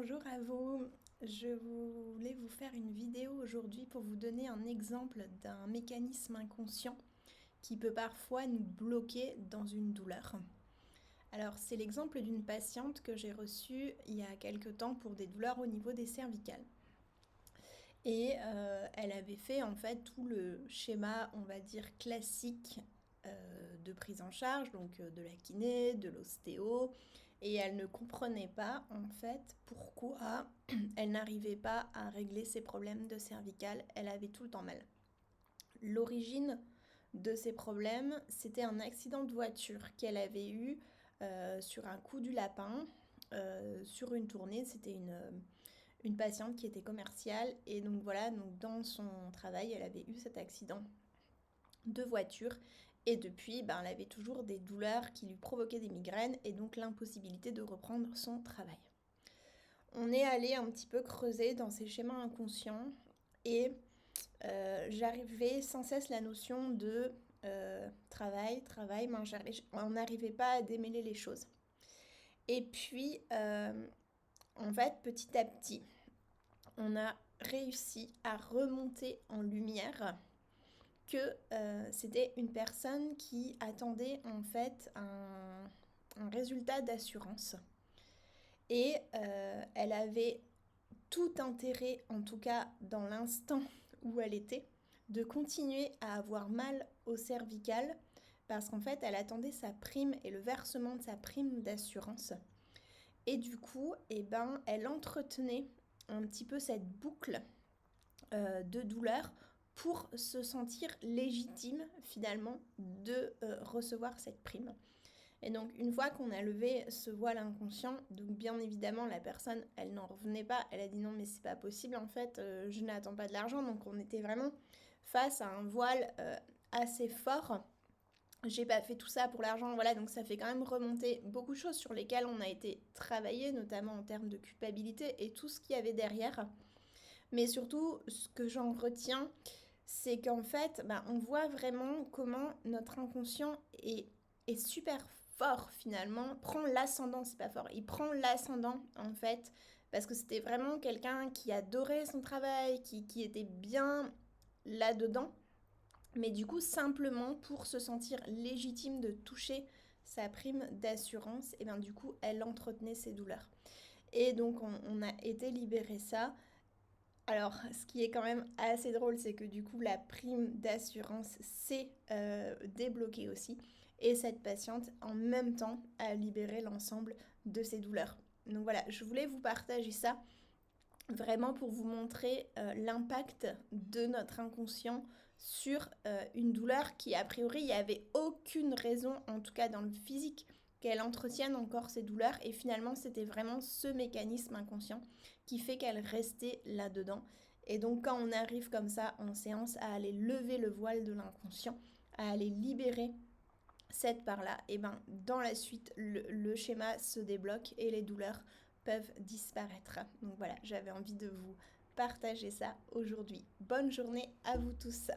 Bonjour à vous. Je voulais vous faire une vidéo aujourd'hui pour vous donner un exemple d'un mécanisme inconscient qui peut parfois nous bloquer dans une douleur. Alors, c'est l'exemple d'une patiente que j'ai reçue il y a quelque temps pour des douleurs au niveau des cervicales. Et elle avait fait en fait tout le schéma, on va dire, classique de prise en charge, donc de la kiné, de l'ostéo, et elle ne comprenait pas en fait pourquoi elle n'arrivait pas à régler ses problèmes de cervicales, elle avait tout le temps mal. L'origine de ces problèmes, c'était un accident de voiture qu'elle avait eu sur un coup du lapin, sur une tournée, c'était une patiente qui était commerciale et donc voilà, donc dans son travail, elle avait eu cet accident de voiture et depuis, elle avait toujours des douleurs qui lui provoquaient des migraines et donc l'impossibilité de reprendre son travail. On est allé un petit peu creuser dans ces schémas inconscients et j'arrivais sans cesse la notion de travail, mais on n'arrivait pas à démêler les choses. Et puis, en fait, petit à petit, on a réussi à remonter en lumière que c'était une personne qui attendait en fait un résultat d'assurance. Et elle avait tout intérêt, en tout cas dans l'instant où elle était, de continuer à avoir mal au cervical parce qu'en fait, elle attendait sa prime et le versement de sa prime d'assurance. Et du coup, elle entretenait un petit peu cette boucle de douleur pour se sentir légitime finalement de recevoir cette prime. Et donc une fois qu'on a levé ce voile inconscient, donc bien évidemment la personne elle n'en revenait pas, elle a dit non mais c'est pas possible en fait, je n'attends pas de l'argent, donc on était vraiment face à un voile assez fort. J'ai pas fait tout ça pour l'argent, voilà, donc ça fait quand même remonter beaucoup de choses sur lesquelles on a été travaillé, notamment en termes de culpabilité et tout ce qu'il y avait derrière. Mais surtout, ce que j'en retiens, c'est qu'en fait, on voit vraiment comment notre inconscient est super fort finalement, prend l'ascendant, c'est pas fort, il prend l'ascendant en fait, parce que c'était vraiment quelqu'un qui adorait son travail, qui était bien là-dedans, mais du coup, simplement pour se sentir légitime de toucher sa prime d'assurance, et bien du coup, elle entretenait ses douleurs. Et donc, on a été libérer ça. Alors, ce qui est quand même assez drôle, c'est que du coup, la prime d'assurance s'est débloquée aussi. Et cette patiente, en même temps, a libéré l'ensemble de ses douleurs. Donc voilà, je voulais vous partager ça, vraiment pour vous montrer l'impact de notre inconscient sur une douleur qui, a priori, il n'y avait aucune raison, en tout cas dans le physique, qu'elle entretienne encore ses douleurs. Et finalement, c'était vraiment ce mécanisme inconscient qui fait qu'elle restait là-dedans. Et donc, quand on arrive comme ça en séance à aller lever le voile de l'inconscient, à aller libérer cette part-là, et dans la suite, le schéma se débloque et les douleurs peuvent disparaître. Donc voilà, j'avais envie de vous partager ça aujourd'hui. Bonne journée à vous tous.